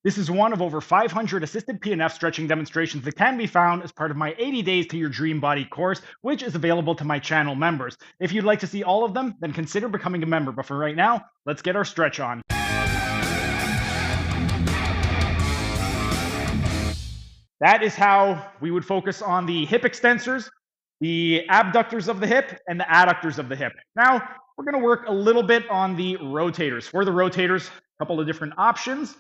This is one of over 500 assisted PNF stretching demonstrations that can be found as part of my 80 Days to Your Dream Body course, which is available to my channel members. If you'd like to see all of them, then consider becoming a member. But for right now, let's get our stretch on. That is how we would focus on the hip extensors, the abductors of the hip, and the adductors of the hip. Now, we're going to work a little bit on the rotators. For the rotators, a couple of different options.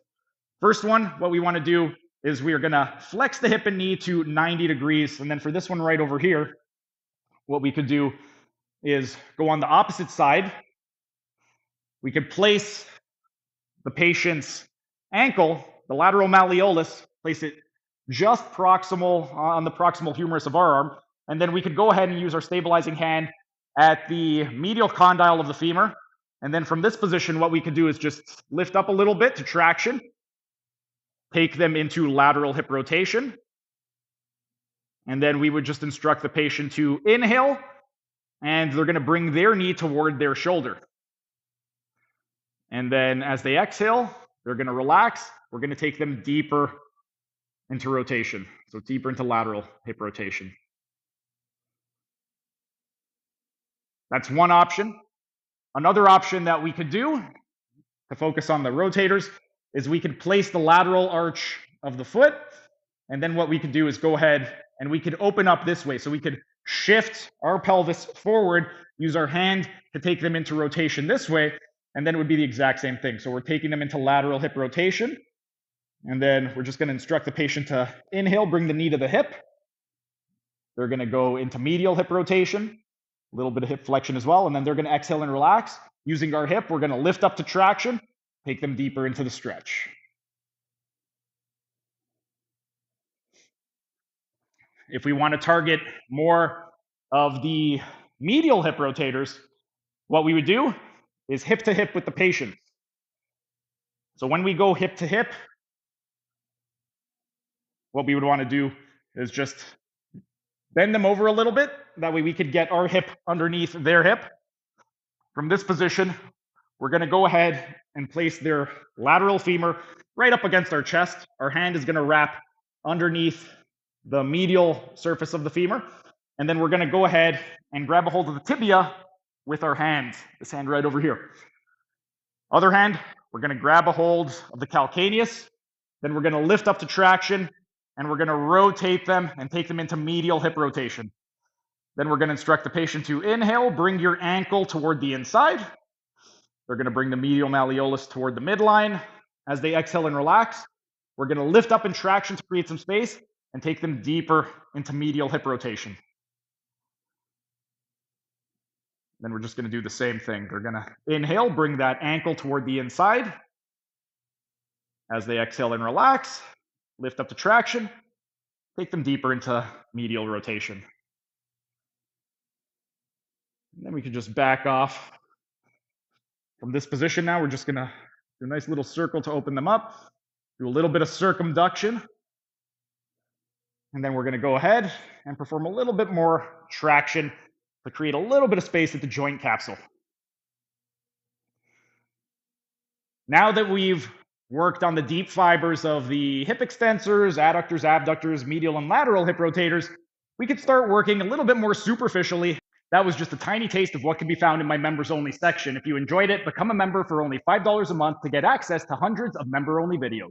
First one, what we want to do is we are going to flex the hip and knee to 90 degrees. And then for this one right over here, what we could do is go on the opposite side. We could place the patient's ankle, the lateral malleolus, place it just proximal on the proximal humerus of our arm. And then we could go ahead and use our stabilizing hand at the medial condyle of the femur. And then from this position, what we could do is just lift up a little bit to traction, take them into lateral hip rotation. And then we would just instruct the patient to inhale, and they're going to bring their knee toward their shoulder. And then as they exhale, they're going to relax. We're going to take them deeper into rotation. So deeper into lateral hip rotation. That's one option. Another option that we could do to focus on the rotators is we could place the lateral arch of the foot. And then what we could do is go ahead and we could open up this way. So we could shift our pelvis forward, use our hand to take them into rotation this way. And then it would be the exact same thing. So we're taking them into lateral hip rotation. And then we're just going to instruct the patient to inhale, bring the knee to the hip. They're going to go into medial hip rotation, a little bit of hip flexion as well. And then they're going to exhale and relax. Using our hip, we're going to lift up to traction, take them deeper into the stretch. If we want to target more of the medial hip rotators, what we would do is hip to hip with the patient. So when we go hip to hip, what we would want to do is just bend them over a little bit. That way we could get our hip underneath their hip. From this position, we're going to go ahead and place their lateral femur right up against our chest. Our hand is going to wrap underneath the medial surface of the femur. And then we're going to go ahead and grab a hold of the tibia with our hand, this hand right over here. Other hand, we're going to grab a hold of the calcaneus. Then we're going to lift up to traction, and we're going to rotate them and take them into medial hip rotation. Then we're going to instruct the patient to inhale, bring your ankle toward the inside. They're going to bring the medial malleolus toward the midline. As they exhale and relax, we're going to lift up in traction to create some space and take them deeper into medial hip rotation. Then we're just going to do the same thing. They're going to inhale, bring that ankle toward the inside. As they exhale and relax, lift up to traction, take them deeper into medial rotation. And then we can just back off from this position now. We're just going to do a nice little circle to open them up, do a little bit of circumduction. And then we're going to go ahead and perform a little bit more traction to create a little bit of space at the joint capsule. Now that we've worked on the deep fibers of the hip extensors, adductors, abductors, medial and lateral hip rotators, we could start working a little bit more superficially. That was just a tiny taste of what can be found in my members only section. If you enjoyed it, become a member for only $5 a month to get access to hundreds of member only videos.